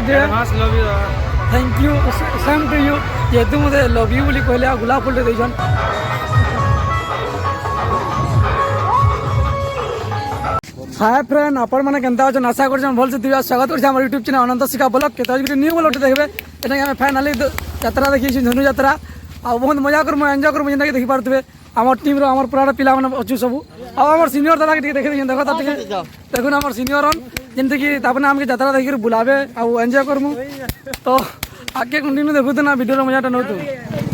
Birthday thank you same to you जेहेतु मुझे love you बोली कहले गुलाब फुल देछन हाय फ्रेंड आपण माने केनता अछन आशा करछन भल से दिवा स्वागत करछ हमर YouTube चैनल अनंत शिखा ब्लॉग के ताज न्यू ब्लॉग देखबे एटा हम फाइनली यात्रा देखि धनु यात्रा आ बहुत मजा कर एंजॉय कर जिंदगी देखि पारतबे हमर टीम रो हमर पुराना पिला माने अछु सब आ हमर सीनियर दादा के देखे देखो ता देखो हमर सीनियर जेंते कि तापने हमके यात्रा देखि बुलावे आ एंजॉय करमु तो आगे कंटिन्यू देखु ना वीडियो मजा टा नतु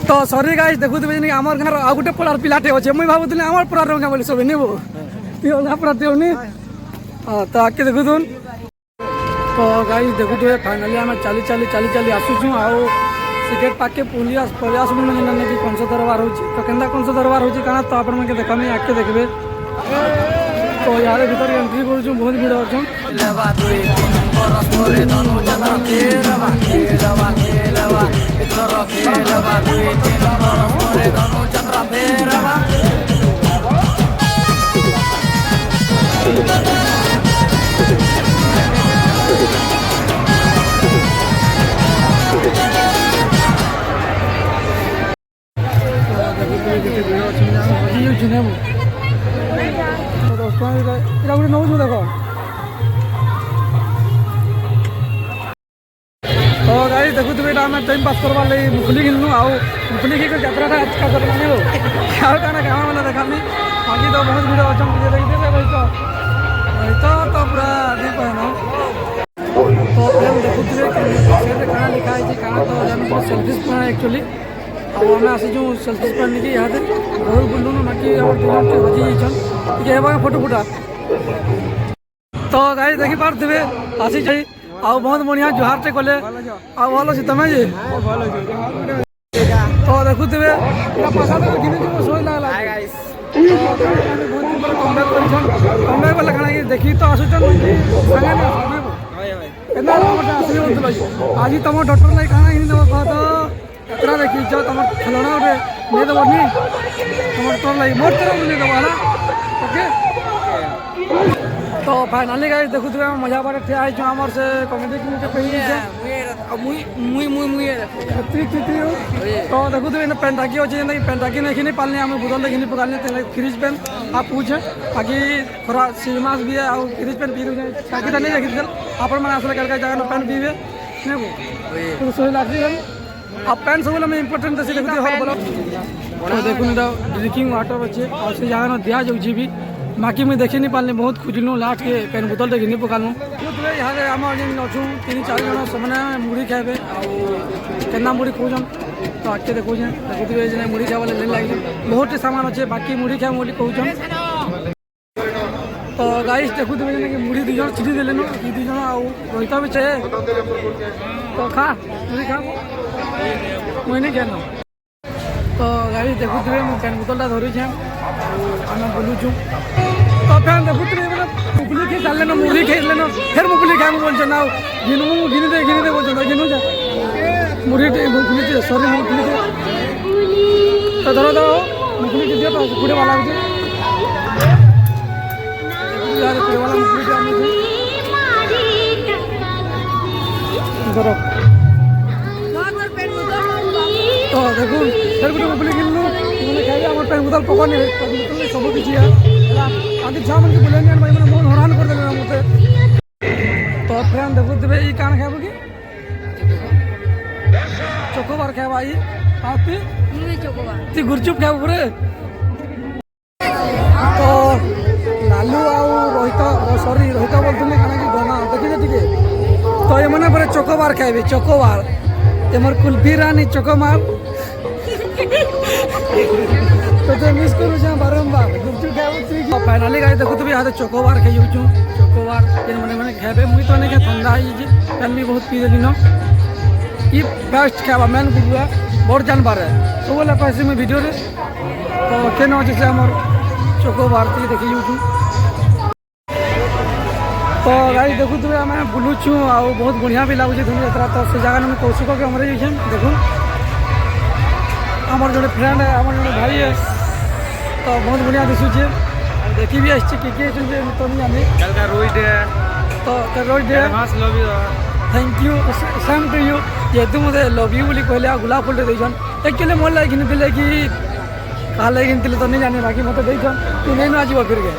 तो सॉरी गाइस देखु तबे नि हमर घर आ गुटे पुरार पिलाटे होचे मुई भाबुतले हमर पुरार रंगा बोली सब नेबो त्यो ना पुराटे होनी तो आके देखु तुन तो गाइस देखु तो फाइनली हम चली आसुछु आओ सिगरेट पाके पुलिस प्रयास मन ने कि कंस दरबार होची तो केंदा कंस दरबार होची काना तो आपण मन के देखामी आके देखबे तो यार भीतर एंट्री करू छु बहुत भीड़ होछ लेवा दुई तीन बरस मोरे धनु जता खेलवा इतर खेलवा दुई तीन बरस मोरे धनु जता फेरवा नौ देख तो गाड़ी देखु तुम आम टाइम पास करवार लगे मुखली किनलु आउ मुखली की यात्रा अच्छा करवानी हो क्या क्या गाँव वाला देखामी बाकी तो बहुत भीड़ अच्छा देखते तो पूरा नहीं कहना तो फिल्म देखु क्या लिखा है तो सेल्फिश पॉइंट एक्चुअली अब आम आसीचु सेल्फिश पॉइंट नहीं यहाँ घर बुलून बाकी हजी जाइछन फोटो फुटा तो गाड़ी देखी पारे आसी आउ बहुत बढ़िया जुहार टे कले आ भल अच्छे तुम जी तो देखुवे कमे गले खाना देखी तो आसुचन आज तुम डॉक्टर लाइक खाना कि देव कह तो यात्रा देखी तुम खेलना गोटे नहीं देवनी तुम डॉक्टर लाइक मोर तरह नहीं देव है ओके तो फाइनाली गाइस देखुवे मजा बारे ठिया है आमर से कमेडी की मुझे कही तो देखुवे पेन टाकी अच्छे पेन टाकी नहीं खिनी पालने आम बुदल खिनी पकाने फ्रिज पेन आप पूछे बाकी थोड़ा सीमास भी है और फ्रिज पेन पी टाकी नहीं देखी आप आसले क्या जगह पेन पीबे नहीं सही लगे आप पेन सब इम्पोर्टेंट देखते हर बोलो देखुन ड्रिंकिंग वाटर अच्छे और से जगह दिया जाऊँगी भी बाकी मुझे देखी नहीं पारे बहुत खोजलु लास्ट के पेन बोतल टे घिनी पकालु यहाँ आम जेन अच्छु 3-4 जन सब मुढ़ी खाए केना मुढ़ी खोजन तो आगे देखुचे देखुए मुढ़ी खावा नहीं लगे बहुत सामान अच्छे बाकी मुढ़ी खाए बोली कहन तो गाइस देखुवे कि मुढ़ी 2 जन छिड़ी देले 2 जन आईता भी चाहिए तो खा मुढ़ी खा मुझे नहीं खाना तो गाइस देखुवे मुझे पेन बोतलटा धरी आम बुलुचु तो फैन देखुए मुगली खाई सारे मुढ़ी खाई फिर मुगली खाए बोलते ना घिनी दे बोलते घिनु जा मुढ़ी मुगली सॉरी मुगली तो धरो दो मुगली दिए तो पूरे वाला पूरे वाला मुगली धरो तो देखो फिर गोटे मुगली किनलु खाई आम पेन बोतल पकड़नी सब किसी आगे छा मन के बुले भाई मैंने बहुत हैरान कर देना मत तो फ्रेंड देखुवे ये कान खाब कि चोकोबार खाब आई ती गुपचुप खाब पूरे तो लालू आउ रोहित सॉरी रोहित बोलते कण कि गना देखिए टे तो ये मैंने पूरे चोकोबार खाइबे चोकोबार एमर कुल्फी रानी चोकोमार तो मिस करू बारंबार फाइनाली गाड़ी देखु यहाँ चोकोबार खाई चोकोबार मैंने खाए मुझे तो नहीं ठंडा है पेन भी बहुत पी देली न ये बेस्ट खावा मेन बुआ बहुत जानबार है सब बोले पैसे में वीडियो तो केन अच्छे से आम चोकोबार देखी तो गाड़ी देखुवे आम बुलुचु आ बहुत बढ़िया भी लगुच धनु यात्रा तो से जगह में कौशिक के हमारे देखु आमर जो फ्रेंड है आमर जो भाई है तो बहुत बढ़िया दिशुचे देखी भी आसचे किए तो नहीं जानी रोहित है तो रोहित है thank you same to you जेहेतु मते लव यू बोली कहले गुलाब फुल देछन एक्चुअली मोर लाइक किनथिले कि काले किनथिले तो नहीं जाने बाकी मते देछन तू नहीं ना आजीव फिर के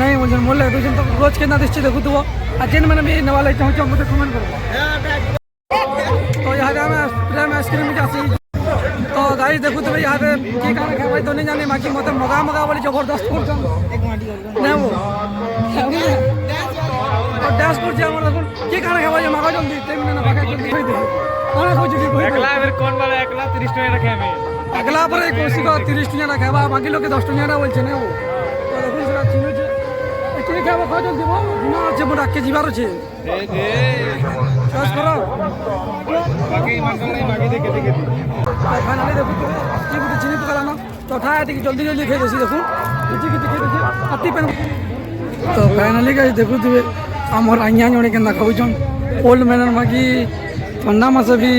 नहीं मुझे मोर लाइक देछन तो रोज के ना दृष्टि देखु तू अजन मैंने भी नवाले चाहूँ मते कमेंट कर तो यहाँ का मैं प्रेम आइसक्रीम जासी तो गाइस देखो तो यहाँ पे की खाना खाए तो नहीं जाने बाकी मतलब मगा मगा वाली जबरदस्त करछन नहीं वो डैश करछे हमर देखो की खाना खाए मगा जल्दी 3 मिनट मगा जल्दी कहि दे खाना खोज दी एकला फिर कोन वाला एकला 30 टका रखे में एकला पर एक कोसी का 30 टका रखाबा बाकी लोग 10 टका बोलछे नहीं वो तो देखो सेरा चिन्ह छे एके खाबा खा जल्दी वो ना जे मोरा के जीवार छे चस करो बाकी मांगल नहीं बाकी दे के फाइनली देखो ये गुटे चिनी पकाला ना तो ठा है जल्दी जल्दी खाई देसी देखो किछि किछि खाई देसी अति पेन तो फाइनली गाइस देखो तुवे हमर आइया जणे केना खाउछन ओल्ड मैन बाकी ठंडा मास भी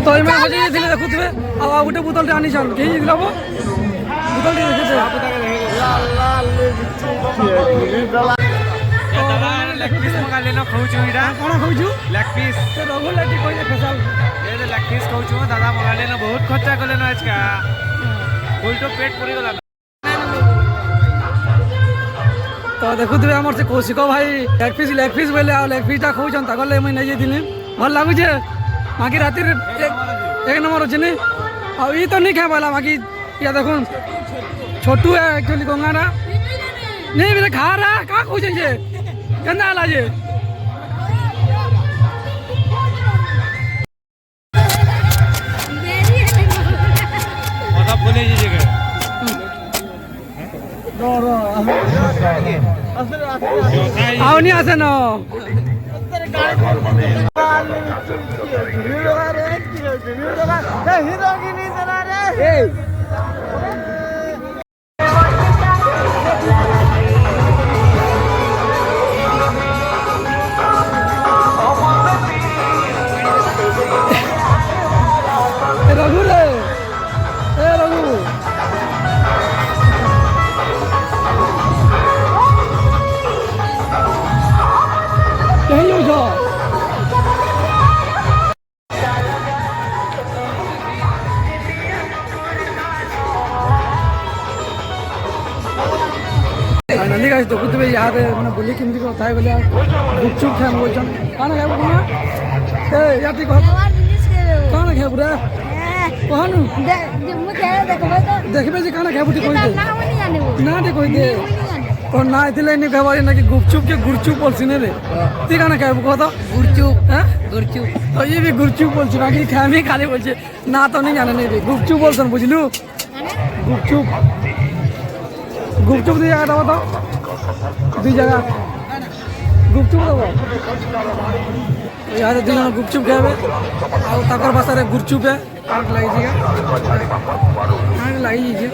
तो मैं हजे दिले देखो तुवे आ गुटे बोतल रे आनी छन केही दिलाबो बोतल रे देखे लाल लाल दादा लेग पीस मगा लेनो खाउछु इडा कोन खाउछु लेग पीस तो रघु लाटी कोइले फेसाल ए लेग पीस खाउछु दादा मगा लेनो बहुत खर्चा करलेनो आज का फुल तो पेट पूरी गला तो देखु तुबे हमर से कौशिक भाई लेग पीस बोले आ लेग पीस ता खाउछन ता गले मैं नहीं दिले भल लागु छे बाकी राती एक नंबर अछि ने आ ई तो नहीं खाय वाला बाकी या देखो छोटू है एक्चुअली गंगाना नहीं मेरे खा रहा का खाउछन जे केना आला जे माता बोले जी जगह रो आओ नहीं आसे न हीरो की नहीं चला रे रघु रे ए रघु कहीं हो जा फाइनली गाइस देखो तुबे याद है मैंने बोली किंदी को थाई बोले गुपचुप खान बोलछन काना खाबो ना ए याती को काना खाबो रे कहनु मु खेले देखबे तो देखबे जे काना खाबो ती कोइ दे ना दे कोइ दे और ना इतले नहीं खाबो ना कि गुपचुप के गुरचुप बोलसिने रे ती काना खाबो को तो गुरचुप हैं गुरचुप तो ये भी गुरचुप बोलछ ना कि खामी खाली बोलछ ना तो नहीं जाने नहीं गुपचुप बोलसन बुझलु गुपचुप गुपचुप दी जगह बताओ दी जगह गुपचुप दबो यार दिन गुपचुप खाबे आ तकर भाषा रे गुरचुप है काट लागि जगह काट लागि जे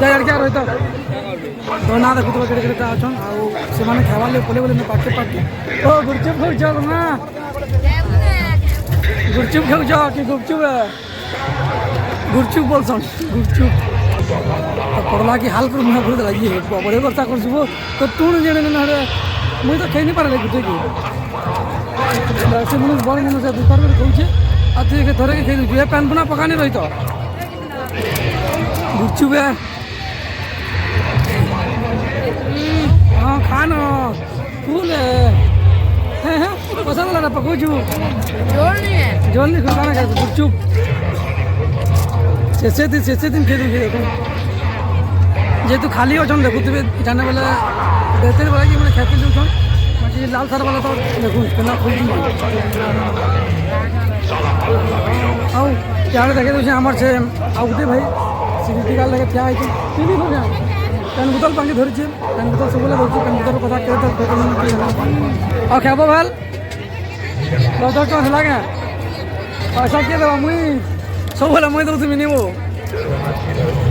यार क्या रहता तो ना देखो तो केड़े केड़े आछन आ से माने खावा ले बोले बोले पाके पाके ओ गुपचुप खाउ जा ना गुपचुप खाउ जा कि गुपचुप है गुपचुप बोलसन गुपचुप तो पड़ला की हाल पर मुहा भूत लगी है बड़े वर्षा कर सुबो तो तू न जेने न रे मुई तो खेनी पारे गुटे की से मन बड़ मन से दुपर में कहूछे आ तू के धरे के खेलु जे पैन बना पकाने रही तो गुपचुप है हां खाना फूल है पसंद लगा पकोजू जोर नहीं खाना खा गुपचुप शेषे दिन खेलू देखो जेहेतु खाली अच्छन देखुवे जाने बेले देते बेला कि मैंने खेती दून बाकी लाल सार वाला तो देखू केना खोल आउ यार देखे दूसरे आमर से आउटे भाई सिटी काल लगे क्या है तीन हो गया पेन बोतल पानी धरी पेन बोतल सब धरती पेन बोतल कथा कहते और खेबो भल 10 टका लगे पैसा किए देवा मुई सब मुई दौर मिनिमो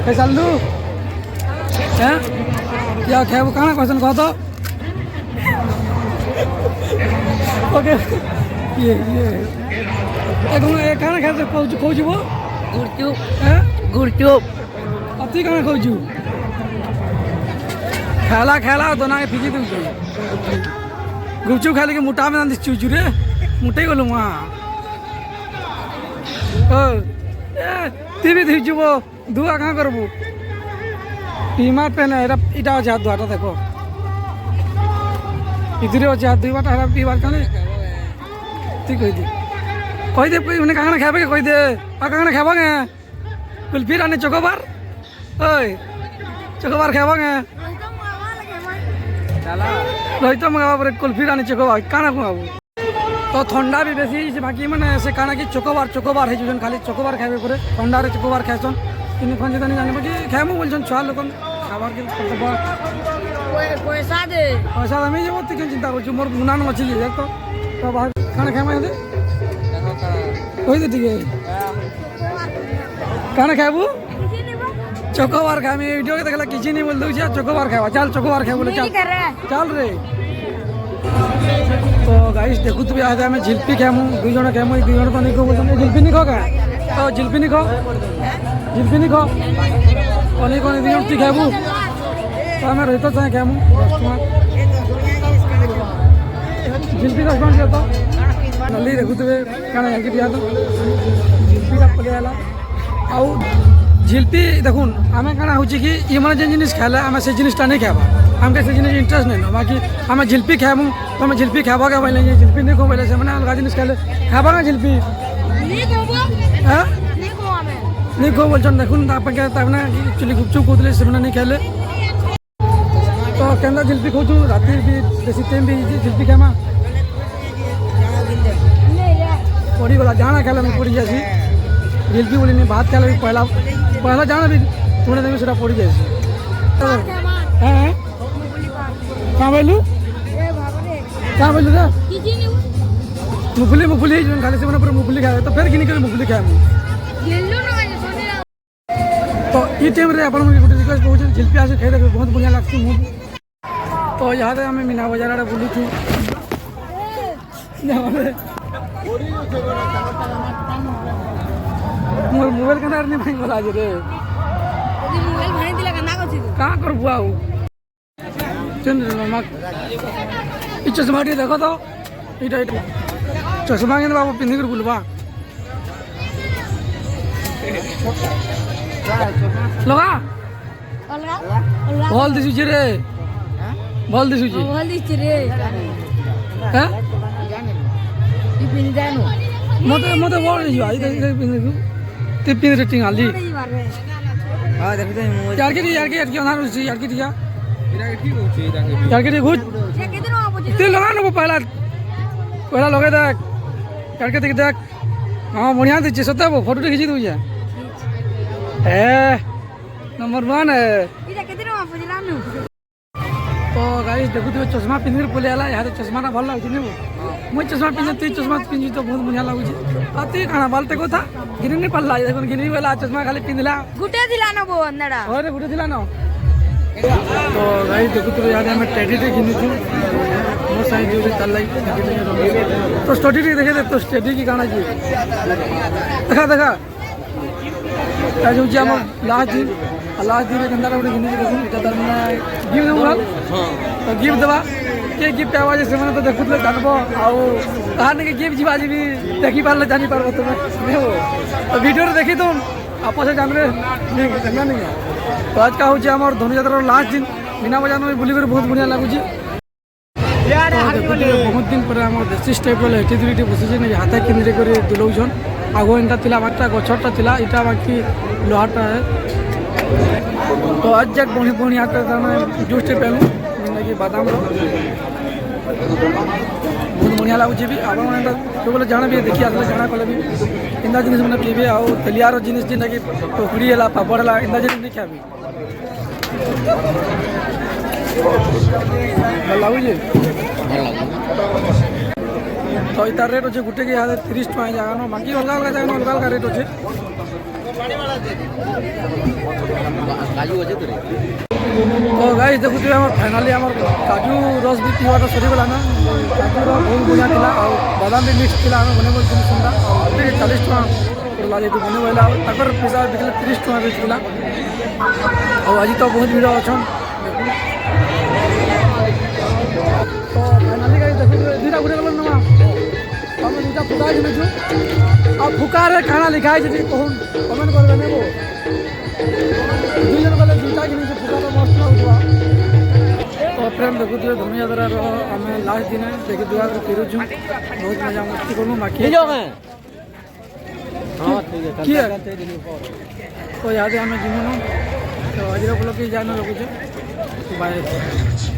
पैसा लू हैं क्या खेबो कहाँ क्वेश्चन कह तो ओके ये कहाँ खेल खोजू वो गुड़चुप हैं गुड़चुप अति कहाँ खोजू খেলা খেলা দোনা ফিকি দেউছ গুপচুপ খাইলে কি মোটা মানে দিছু রে মোটেই গলু মা ও তুই বি ধুইছুব ধুয়া কাঁ করবু টিমা পেন এটা আছে হাত ধোয়াটা দেখো ইধরে আছে হাত ধুইবাটা হেরা পিবার কানে তুই কই দে মানে কাঁকড়া খাবে কই দে আর কাঁকড়া খাবা গে কুলফি রানি চকোবার ওই চকোবার খাবা গে রহিত মগাবা পরে কুলফি রানি চকোবার কানা খাবো তো ঠান্ডা भी বেশি বাকি মানে সে কানা কি চকোবার হয়েছেন খালি চকোবার খাইবে পরে ঠান্ডারে চকোবার খাইছন তিনি কোন জানি জানিব কি খাইমু বলছেন ছুয়া লোক খাবার কি পয়সা দে পয়সা আমি যাব তুই কেন চিন্তা করছু মোর মুনান আছে যে দেখ তো বাহার কানা খাইমা দে কই দে ঠিক কানা খাইবু চকোবার খাইমি ভিডিও কে দেখলা কিছু नहीं बोल दउछिया चोकोबार खावा चल चोकोबार खाए बोले चल चल रे तो गाइस देखु तू आज हमें जिलपी खामु दुई जण खामु दुई जण तो नहीं को बोलते जिलपी नहीं खो का तो जिलपी नहीं खो कोनी कोनी दुई जण ती खाबु तो हमें रहित चाहे खामु जिलपी का कौन देता नली देखु तू काना याकी दिया तो जिलपी का पले आला आउ झिल्पी देखुन आमे काना होची कि ये माने जे जिनिस खाला आमे से जिनिसटा नहीं खाबा हमके से जिनिस इंटरेस्ट नहीं न बाकी आमे झिल्पी खाबु तो आमे झिल्पी खाबा के पहले ये झिल्पी नहीं खो पहले से माने अलगा जिनिस खाले खाबा का झिल्पी नहीं खोबो हां नहीं खो आमे नहीं खो बोलछन देखुन आपन के तबना एक्चुअली गुपचुप कोतले से नहीं खाले तो केंदा झिल्पी खोजु राती भी देसी टाइम भी झिल्पी खामा नहीं रे पड़ी वाला जाना खाला में पड़ी जासी झिल्पी बोली नहीं भात खाला भी पहला जाना भी थोड़े दिन में सेटा पड़ी जासी हैं कहां बोलू ए बाबरे कहां बोलू रे किजी नहीं मुफली जो खाली से मैंने पूरा मुफली खाया तो फिर किनी करे मुफली खाया गेल्लो ना आज सोने तो ई टाइम रे अपन मुझे गुटे रिक्वेस्ट पहुंचे झिल्पी आसे खाई देबे बहुत बढ़िया लागती मु तो यहाँ से हमें मीना बाजार आड़े बुली थी मोर मोबाइल कनार नहीं भाई बोला जे रे यदि मोबाइल भाई दिला का ना करछि तू का कर बुआऊ चल मामा ई चश्मा टी देखो तो इटा चश्मा के बाबू पिंदी कर बुलबा लगा अलगा बोल दिसु जे रे बोल दिसु जी बोल दिछ रे हैं ई पिन जानो मते बोल दिसु आई पिंदी ते पिंदी रेटिंग आली ई बारे हां देखते हैं यार के अनार उसी यार के दिया इरा ठीक होची ताके यार के घुट से कितनो आपो ते लगा न पहला लगे देख यार के देख हां बढ़िया दिछ सते फोटो खींची दउ जा ए नंबर 1 है इरा कितनो आपो दिलानु तो गाइस देखु तो चश्मा पिंदी पले आला यार चश्मा ना भल लागछि ने मैं चश्मा पिन तू चश्मा पिन तो बहुत बढ़िया लागछि आ तू काना बालते को था गिनी नहीं पल्ला देखो गिनी वाला चश्मा खाली पिनला गुटे दिलानो बो अंदड़ा अरे गुटे दिला ना तो गाइस देखु तो यार हमें टेडी टे गिनी थी मोर साइड जो चल लाई तो स्टडी देखे दे तो स्टडी की गाना जी देखा आज जो हम लास्ट दिन गंदा रे गिनी देखु इटा दर में गिव दूंगा तो गिव दबा के गिफ्ट आवाज से मैंने तो देखुले जानबो आउ कहानी के गिफ्ट जीवाजी भी देखि पारले जानि पारबो तुम देखो तो वीडियो रे देखि तुम आपस से जान रे नहीं तो आज का हो जे हमर धनुयात्रा लास्ट दिन बिना बजान में बुली कर बहुत बढ़िया लागु छी यार बहुत दिन पर हमर देसी स्टेप वाला एटीट्यूड बसि जे नहीं हाथा केंद्र करे दुलौजन आगो इनका तिला बाटा गछटा तिला इटा बाकी लोहाटा है तो आज जक बणी बढ़िया कर जूस टे पेलु कि बादाम रो बहुत बढ़िया लगुच भी आप सब जाना भी देखी आसले जाना कले भी इंदा जिनिस मैंने पीबे आउ तेलियार जिनिस जेना कि पकड़ी है पापड़ है इंदा जिनिस नहीं खाबी भल लगुच तो इतार रेट अच्छे गोटे के यहाँ 30 टका जगह न बाकी अलग अलग जगह अलग अलग रेट अच्छे तो गाइस देखु फाइनाली आम काजू रस भी पीवाटा सरीगला ना काजू रस बहुत बढ़िया था और बादाम भी मिक्स थी आम बने सुंदर 40 टका पड़ला जेहतु बने बोला पैसा बिकले 30 टका बेचला और आज तो बहुत भिड़ अच्छा তো ফাইনালি গাড়ি দেখু দুইটা ঘুরে গেল না আমি দুইটা ফুকা কিনেছু আর ফুকারে কাଣା লেখা আছে যদি কখন কমেন্ট করবে নেব দুইজন গলে দুইটা কিনেছু ফুকাটা মস্ত লাগুয়া তো ফ্রেন্ড দেখুଥିବେ ଧନୁଯାତ୍ରାର ଆମେ ଲାଷ୍ଟ ଦିନେ ଦେଖି ଦୁଆରେ ଫେରୁଛୁ ବହୁତ ମଜା ମସ୍ତି କଲୁ ବାକି କିଏ ତ ଇହାଦେ ଆମେ ଯିବୁନୁ ତ ଆଜିର ବ୍ଲଗ୍କେ ଯାନ ରଖୁଛୁ ବାଏ।